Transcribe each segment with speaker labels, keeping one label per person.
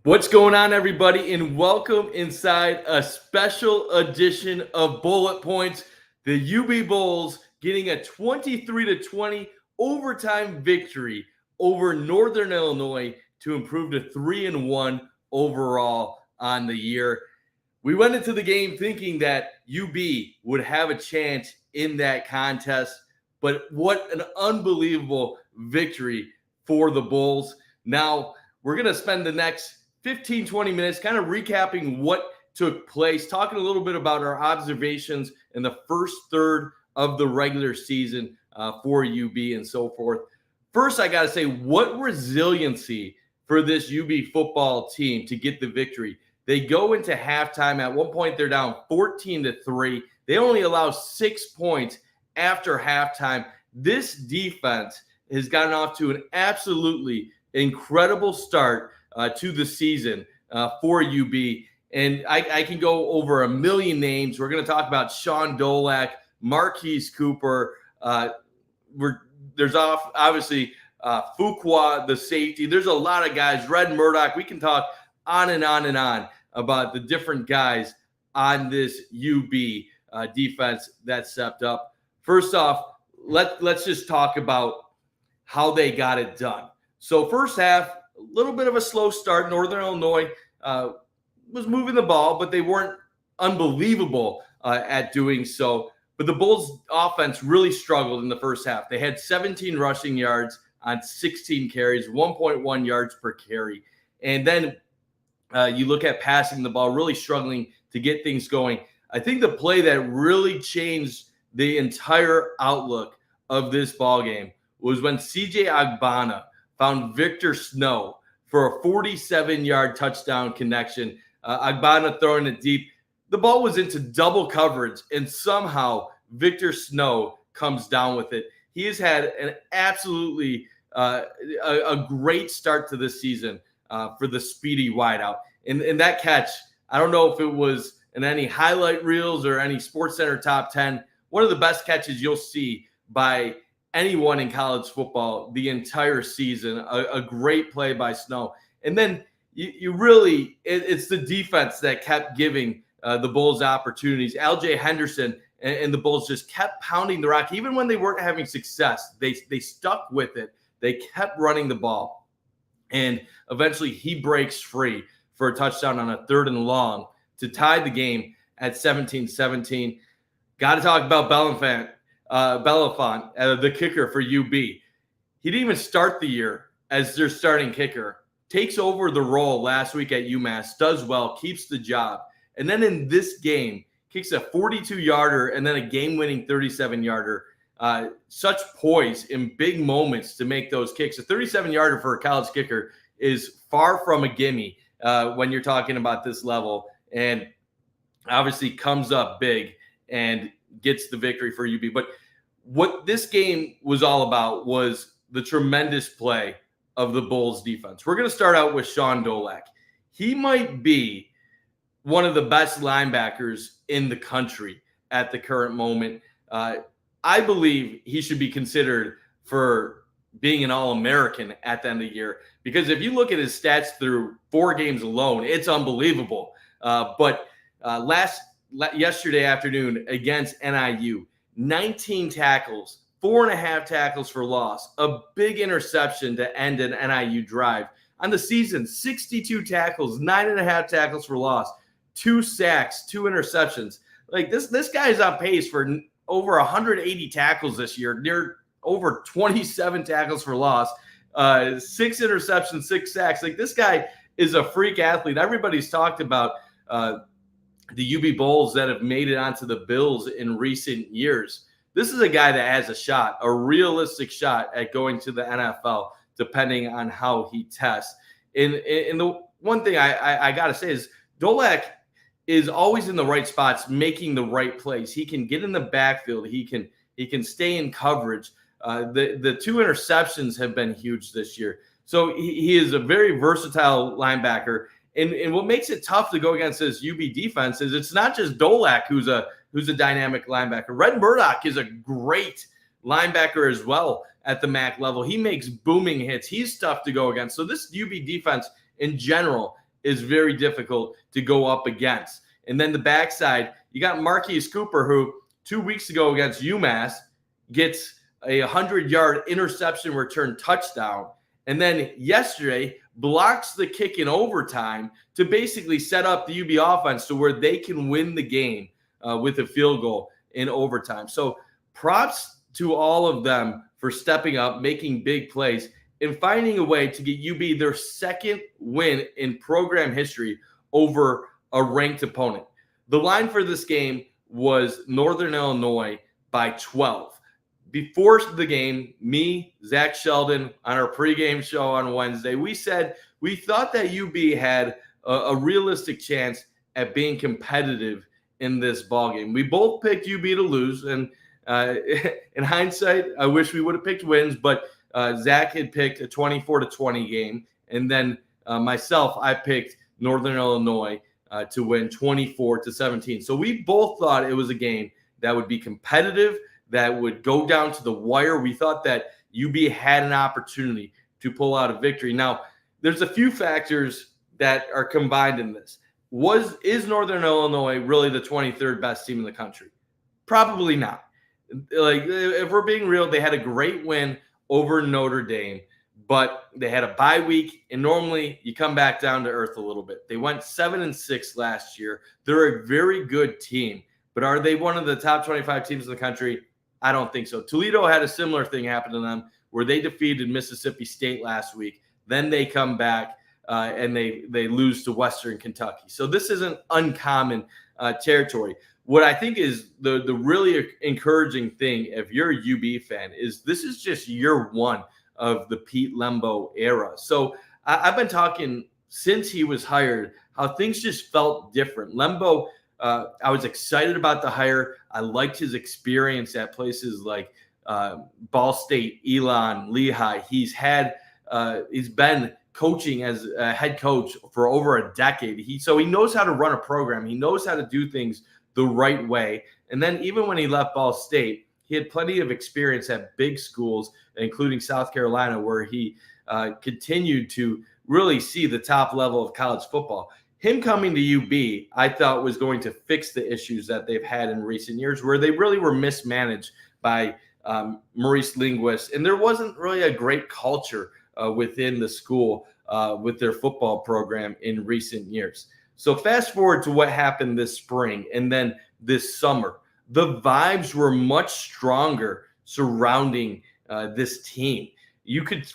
Speaker 1: What's going on, everybody, and welcome inside a special edition of Bullet Points. The UB Bulls getting a 23-20 overtime victory over Northern Illinois to improve to 3-1 overall on the year. We went into the game thinking that UB would have a chance in that contest, but what an unbelievable victory for the Bulls. Now, we're going to spend the next 15-20 minutes kind of recapping what took place, talking a little bit about our observations in the first third of the regular season for UB and so forth. First, I got to say, what resiliency for this UB football team to get the victory. They go into halftime. At one point, they're down 14-3. They only allow 6 points after halftime. This defense has gotten off to an absolutely incredible start to the season for UB. And I can go over a million names. We're going to talk about Sean Dolak, Marquise Cooper. There's obviously Fuqua, the safety. There's a lot of guys. Red Murdoch. We can talk on and on and on about the different guys on this UB defense that stepped up. First off, let's just talk about how they got it done. So first half, a little bit of a slow start. Northern Illinois was moving the ball, but they weren't unbelievable at doing so. But the Bulls offense really struggled in the first half. They had 17 rushing yards on 16 carries, 1.1 yards per carry. And then you look at passing the ball, really struggling to get things going. I think the play that really changed the entire outlook of this ball game was when CJ Agbana found Victor Snow for a 47-yard touchdown connection. Agbana throwing it deep. The ball was into double coverage, and somehow Victor Snow comes down with it. He has had an absolutely a great start to this season for the speedy wideout. And that catch, I don't know if it was in any highlight reels or any SportsCenter top 10, one of the best catches you'll see by anyone in college football the entire season. A great play by Snow. And then you really, it's the defense that kept giving the Bulls opportunities. LJ Henderson and the Bulls just kept pounding the rock. Even when they weren't having success, they stuck with it. They kept running the ball. And eventually he breaks free for a touchdown on a 3rd and long to tie the game at 17-17. Got to talk about Belafonte, the kicker for UB. He didn't even start the year as their starting kicker. Takes over the role last week at UMass, does well, keeps the job. And then in this game, kicks a 42-yarder and then a game-winning 37-yarder. Such poise in big moments to make those kicks. A 37-yarder for a college kicker is far from a gimme when you're talking about this level. And obviously comes up big and gets the victory for UB. But what this game was all about was the tremendous play of the Bulls defense. We're going to start out with Sean Dolak. He might be one of the best linebackers in the country at the current moment. I believe he should be considered for being an All-American at the end of the year, because if you look at his stats through 4 games alone, it's unbelievable. But yesterday afternoon against NIU, 19 tackles, 4.5 tackles for loss, a big interception to end an NIU drive. On the season, 62 tackles, 9.5 tackles for loss, 2 sacks, 2 interceptions. Like this guy is on pace for over 180 tackles this year, near over 27 tackles for loss, 6 interceptions, 6 sacks. Like this guy is a freak athlete. Everybody's talked about the UB Bulls that have made it onto the Bills in recent years. This is a guy that has a shot, a realistic shot at going to the NFL, depending on how he tests. And the one thing I got to say is Dolak is always in the right spots, making the right plays. He can get in the backfield. He can stay in coverage. The 2 interceptions have been huge this year. So he is a very versatile linebacker. And what makes it tough to go against this UB defense is it's not just Dolak who's a dynamic linebacker. Red Murdoch is a great linebacker as well at the MAC level. He makes booming hits. He's tough to go against. So this UB defense in general is very difficult to go up against. And then the backside, you got Marquise Cooper, who 2 weeks ago against UMass gets a 100-yard interception return touchdown. And then yesterday blocks the kick in overtime to basically set up the UB offense to where they can win the game with a field goal in overtime. So props to all of them for stepping up, making big plays, and finding a way to get UB their second win in program history over a ranked opponent. The line for this game was Northern Illinois by 12. Before the game, me, Zach Sheldon, on our pregame show on Wednesday, we said we thought that UB had a realistic chance at being competitive in this ballgame. We both picked UB to lose, and in hindsight, I wish we would have picked wins, but Zach had picked a 24-20 game, and then myself, I picked Northern Illinois to win 24-17. So we both thought it was a game that would be competitive, that would go down to the wire. We thought that UB had an opportunity to pull out a victory. Now, there's a few factors that are combined in this. Is Northern Illinois really the 23rd best team in the country? Probably not. Like, if we're being real, they had a great win over Notre Dame, but they had a bye week, and normally you come back down to earth a little bit. They went 7-6 last year. They're a very good team, but are they one of the top 25 teams in the country? I don't think so. Toledo had a similar thing happen to them where they defeated Mississippi State last week. Then they come back and they lose to Western Kentucky. So this isn't uncommon territory. What I think is the really encouraging thing, if you're a UB fan, is this is just year one of the Pete Lembo era. So I've been talking since he was hired, how things just felt different. Lembo, I was excited about the hire. I liked his experience at places like Ball State, Elon, Lehigh. He's been coaching as a head coach for over a decade. So he knows how to run a program. He knows how to do things the right way. And then even when he left Ball State, he had plenty of experience at big schools, including South Carolina, where he continued to really see the top level of college football. Him coming to UB, I thought, was going to fix the issues that they've had in recent years, where they really were mismanaged by Maurice Linguist. And there wasn't really a great culture within the school with their football program in recent years. So fast forward to what happened this spring and then this summer. The vibes were much stronger surrounding this team. You could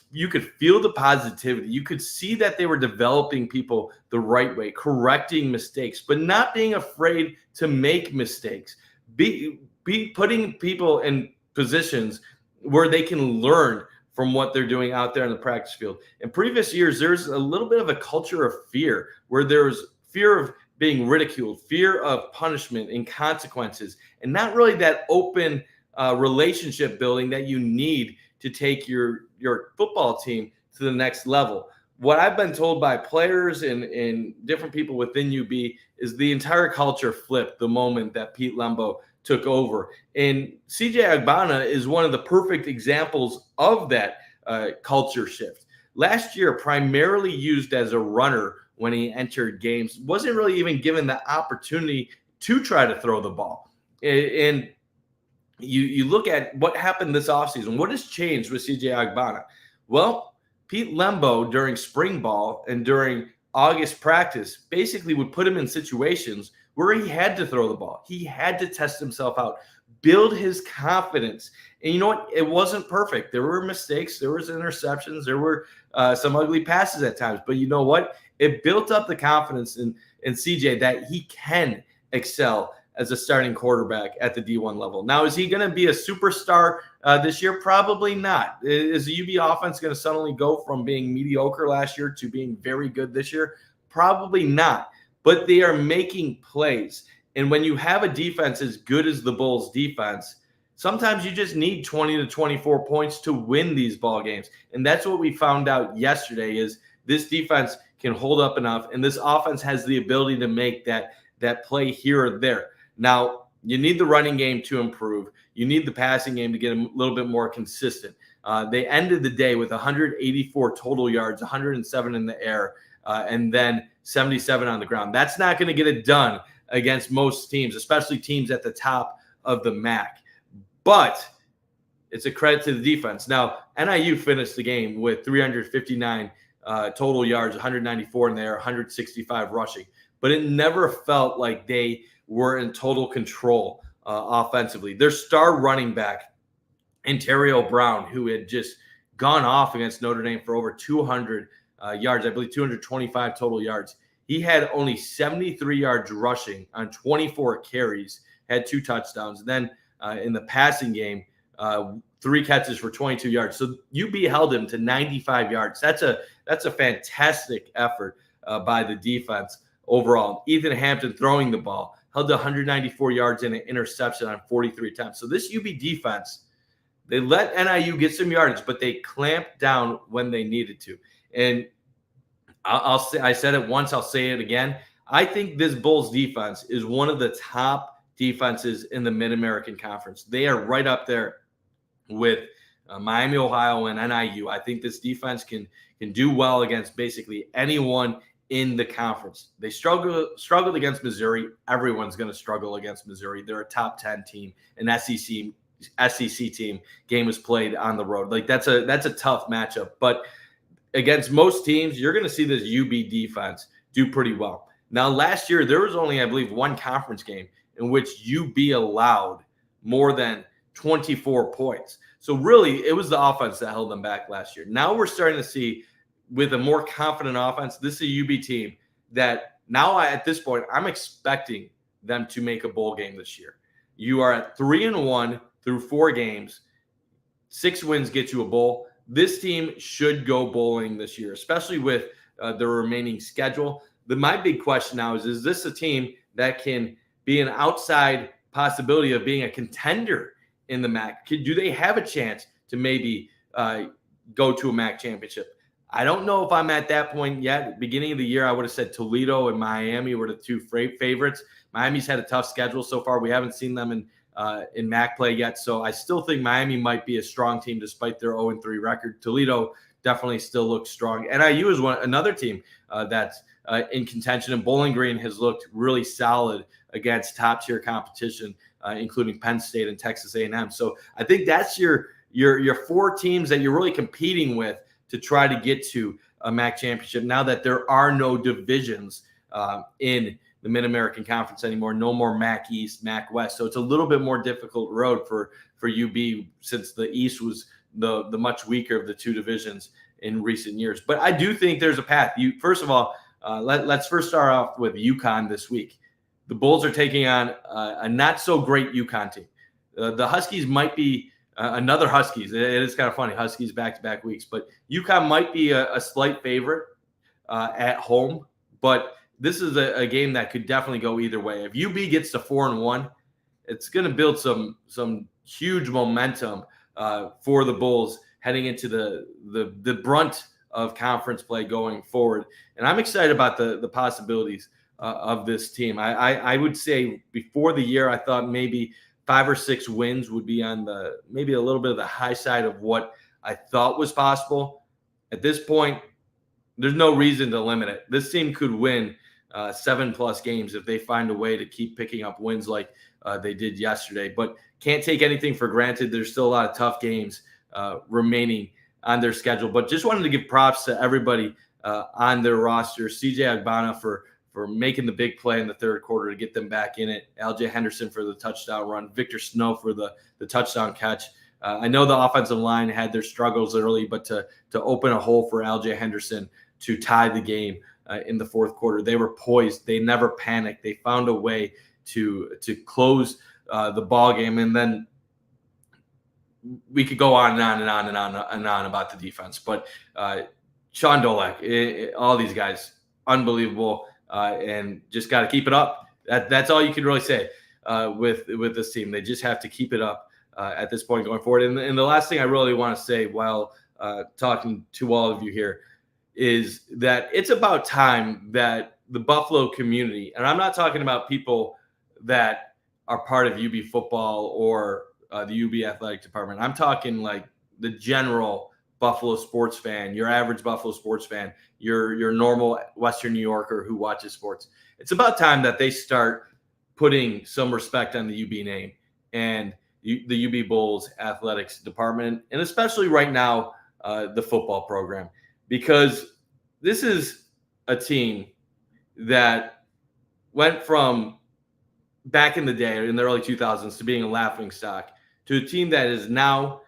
Speaker 1: feel the positivity. You could see that they were developing people the right way, correcting mistakes, but not being afraid to make mistakes. Be putting people in positions where they can learn from what they're doing out there in the practice field. In previous years, there's a little bit of a culture of fear, where there's fear of being ridiculed, fear of punishment and consequences, and not really that open relationship building that you need to take your football team to the next level. What I've been told by players and different people within UB is the entire culture flipped the moment that Pete Lembo took over. And CJ Agbana is one of the perfect examples of that culture shift. Last year, primarily used as a runner when he entered games, wasn't really even given the opportunity to try to throw the ball. And you look at what happened this offseason. What has changed with CJ Agbana? Well, Pete Lembo during spring ball and during August practice basically would put him in situations where he had to throw the ball. He had to test himself out, build his confidence. And you know what? It wasn't perfect. There were mistakes. There was interceptions. There were some ugly passes at times. But you know what? It built up the confidence in CJ that he can excel as a starting quarterback at the D1 level. Now, is he going to be a superstar this year? Probably not. Is the UB offense going to suddenly go from being mediocre last year to being very good this year? Probably not. But they are making plays. And when you have a defense as good as the Bulls defense, sometimes you just need 20 to 24 points to win these ball games. And that's what we found out yesterday is this defense can hold up enough, and this offense has the ability to make that play here or there. Now, you need the running game to improve. You need the passing game to get a little bit more consistent. They ended the day with 184 total yards, 107 in the air, and then 77 on the ground. That's not going to get it done against most teams, especially teams at the top of the MAC. But it's a credit to the defense. Now, NIU finished the game with 359 total yards, 194 in there, 165 rushing. But it never felt like they were in total control offensively. Their star running back, Ontario Brown, who had just gone off against Notre Dame for over 200 yards, I believe 225 total yards. He had only 73 yards rushing on 24 carries, had 2 touchdowns. And then in the passing game, 3 catches for 22 yards. So UB held him to 95 yards. That's a fantastic effort by the defense overall. Ethan Hampton throwing the ball, held to 194 yards and an interception on 43 attempts. So this UB defense, they let NIU get some yardage, but they clamped down when they needed to. And I'll say, I said it once, I'll say it again. I think this Bulls defense is one of the top defenses in the Mid-American Conference. They are right up there with Miami, Ohio, and NIU. I think this defense can do well against basically anyone in the conference. They struggled against Missouri. Everyone's going to struggle against Missouri. They're a top 10 team, an SEC team. Game was played on the road. Like that's a tough matchup. But against most teams, you're going to see this UB defense do pretty well. Now, last year, there was only, I believe, one conference game in which UB allowed more than 24 points. So really, it was the offense that held them back last year. Now we're starting to see, with a more confident offense, this is a UB team that now at this point, I'm expecting them to make a bowl game this year. You are at 3-1 through 4 games. 6 wins get you a bowl. This team should go bowling this year, especially with the remaining schedule. My big question now is this a team that can be an outside possibility of being a contender in the MAC? Do they have a chance to maybe go to a MAC championship? I don't know if I'm at that point yet. At the beginning of the year, I would have said Toledo and Miami were the 2 favorites. Miami's had a tough schedule so far. We haven't seen them in MAC play yet. So I still think Miami might be a strong team despite their 0-3 record. Toledo definitely still looks strong. NIU is another team that's in contention, and Bowling Green has looked really solid against top-tier competition, including Penn State and Texas A&M. So I think that's your 4 teams that you're really competing with to try to get to a MAC championship now that there are no divisions in the Mid-American Conference anymore. No more MAC East, MAC West. So it's a little bit more difficult road for UB since the East was the much weaker of the 2 divisions in recent years. But I do think there's a path. First of all, let's first start off with UConn this week. The Bulls are taking on a not-so-great UConn team. The Huskies might be another Huskies. It is kind of funny, Huskies back-to-back weeks. But UConn might be a slight favorite at home. But this is a game that could definitely go either way. If UB gets to 4-1, it's going to build some huge momentum for the Bulls heading into the brunt of conference play going forward. And I'm excited about the possibilities of this team. I would say before the year, I thought maybe 5 or 6 wins would be on maybe a little bit of the high side of what I thought was possible. At this point, there's no reason to limit it. This team could win 7+ games if they find a way to keep picking up wins like they did yesterday. But can't take anything for granted. There's still a lot of tough games remaining on their schedule. But just wanted to give props to everybody on their roster. CJ Agbana for making the big play in the third quarter to get them back in it. LJ Henderson for the touchdown run. Victor Snow for the touchdown catch. I know the offensive line had their struggles early, but to open a hole for LJ Henderson to tie the game in the fourth quarter, they were poised. They never panicked. They found a way to close the ball game, and then we could go on and on and on and on and on about the defense. But Sean Dolak, all these guys, unbelievable, and just got to keep it up. That's all you can really say with this team. They just have to keep it up at this point going forward. And the last thing I really want to say while talking to all of you here is that it's about time that the Buffalo community, and I'm not talking about people that are part of UB football or the UB athletic department. I'm talking like the general Buffalo sports fan, your average Buffalo sports fan, your normal Western New Yorker who watches sports. It's about time that they start putting some respect on the UB name and the UB Bulls athletics department, and especially right now, the football program, because this is a team that went from back in the day in the early 2000s to being a laughing stock to a team that has now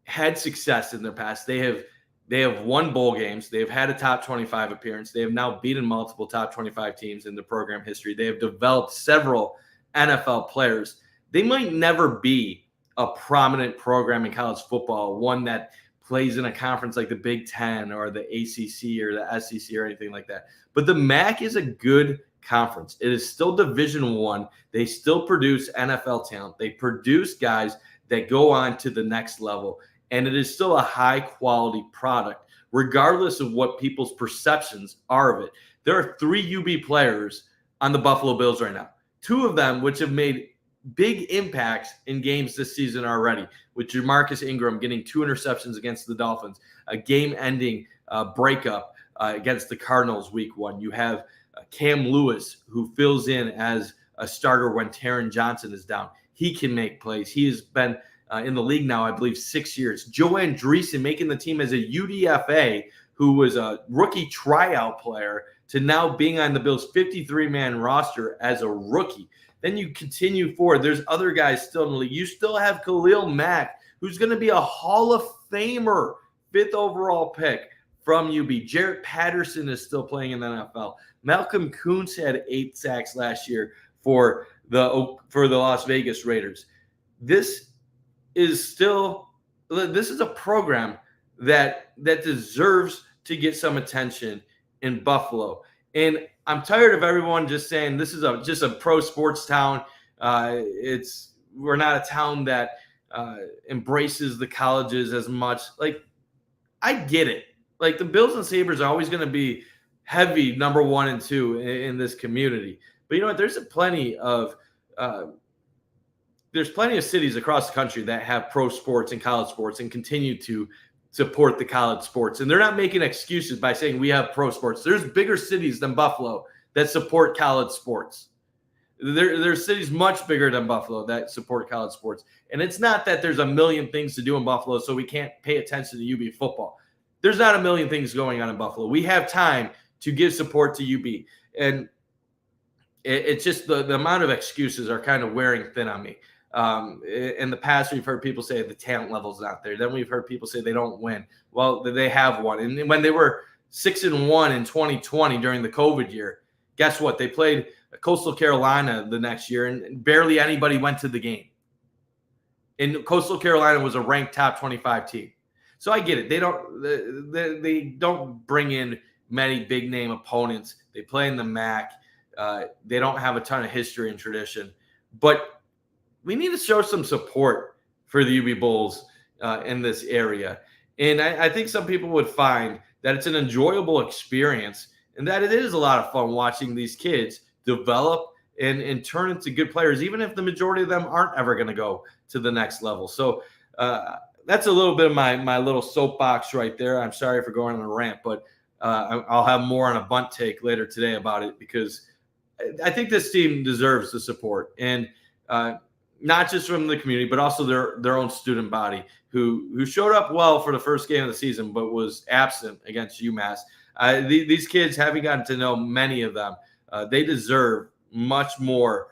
Speaker 1: had success in their past. They have won bowl games. They have had a top 25 appearance. They have now beaten multiple top 25 teams in the program history. They have developed several NFL players. They might never be a prominent program in college football, one that plays in a conference like the Big Ten or the ACC or the SEC or anything like that. But the MAC is a good conference. It is still Division I. They still produce NFL talent. They produce guys that go on to the next level. And it is still a high quality product, regardless of what people's perceptions are of it. There are 3 UB players on the Buffalo Bills right now. 2 of them, which have made big impacts in games this season already, with Jamarcus Ingram getting 2 interceptions against the Dolphins, a game-ending breakup against the Cardinals week 1. You have Cam Lewis, who fills in as a starter when Taron Johnson is down. He can make plays. He has been in the league now, I believe, 6 years. Joe Andreessen making the team as a UDFA, who was a rookie tryout player, to now being on the Bills' 53-man roster as a rookie. Then you continue forward. There's other guys still in the league. You still have Khalil Mack, who's going to be a Hall of Famer, 5th overall pick from UB. Jarrett Patterson is still playing in the NFL. Malcolm Kuntz had 8 sacks last year for the Las Vegas Raiders. This is a program that deserves to get some attention in Buffalo. And I'm tired of everyone just saying this is just a pro sports town. We're not a town that embraces the colleges as much. Like, I get it. Like, the Bills and Sabres are always going to be heavy number 1 and 2 in this community. But you know what? There's plenty of cities across the country that have pro sports and college sports and continue to support the college sports. And they're not making excuses by saying we have pro sports. There's bigger cities than Buffalo that support college sports. There's cities much bigger than Buffalo that support college sports. And it's not that there's a million things to do in Buffalo, so we can't pay attention to UB football. There's not a million things going on in Buffalo. We have time to give support to UB. And it's just the amount of excuses are kind of wearing thin on me. In the past, we've heard people say the talent level's not there. Then we've heard people say they don't win. Well, they have won. And when they were 6-1 in 2020 during the COVID year, guess what? They played Coastal Carolina the next year, and barely anybody went to the game. And Coastal Carolina was a ranked top 25 team. So I get it. They don't bring in many big name opponents. They play in the MAC. They don't have a ton of history and tradition, but we need to show some support for the UB Bulls in this area. And I think some people would find that it's an enjoyable experience and that it is a lot of fun watching these kids develop and turn into good players, even if the majority of them aren't ever going to go to the next level. So that's a little bit of my little soapbox right there. I'm sorry for going on a rant, but I'll have more on a bunt take later today about it, because I think this team deserves the support, and not just from the community, but also their own student body who showed up well for the first game of the season, but was absent against UMass. These kids, having gotten to know many of them, they deserve much more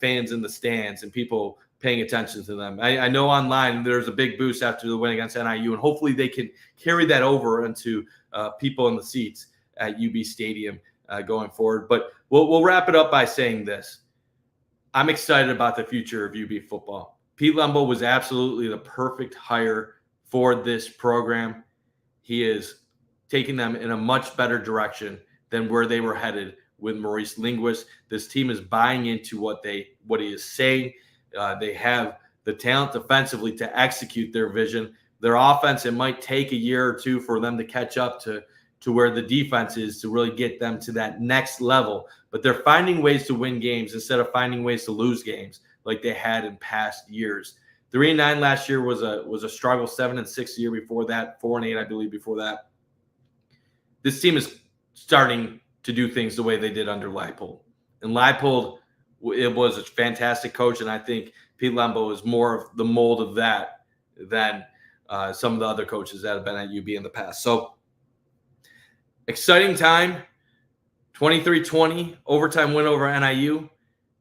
Speaker 1: fans in the stands and people paying attention to them. I know online there's a big boost after the win against NIU, and hopefully they can carry that over into people in the seats at UB Stadium going forward. But we'll wrap it up by saying this. I'm excited about the future of UB football. Pete Lembo was absolutely the perfect hire for this program. He is taking them in a much better direction than where they were headed with Maurice Linguist. This team is buying into what he is saying. They have the talent defensively to execute their vision. Their offense, it might take a year or two for them to catch up to where the defense is to really get them to that next level. But they're finding ways to win games instead of finding ways to lose games like they had in past years. 3-9 last year was a struggle. 7-6 the year before that. 4-8, I believe, before that. This team is starting to do things the way they did under Leipold. And Leipold, it was a fantastic coach, and I think Pete Lembo is more of the mold of that than some of the other coaches that have been at UB in the past. So exciting time. 23-20 overtime win over NIU.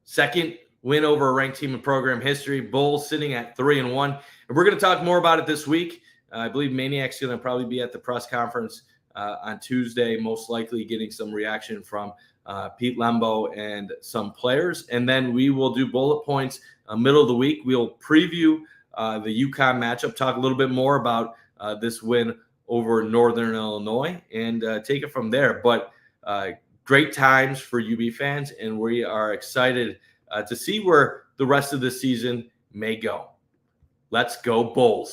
Speaker 1: Second win over a ranked team in program history. Bulls sitting at 3-1. And we're going to talk more about it this week. I believe Maniac's going to probably be at the press conference on Tuesday, most likely getting some reaction from Pete Lembo and some players. And then we will do bullet points middle of the week. We'll preview the UConn matchup, talk a little bit more about this win over Northern Illinois, and take it from there. But great times for UB fans, and we are excited to see where the rest of the season may go. Let's go Bulls.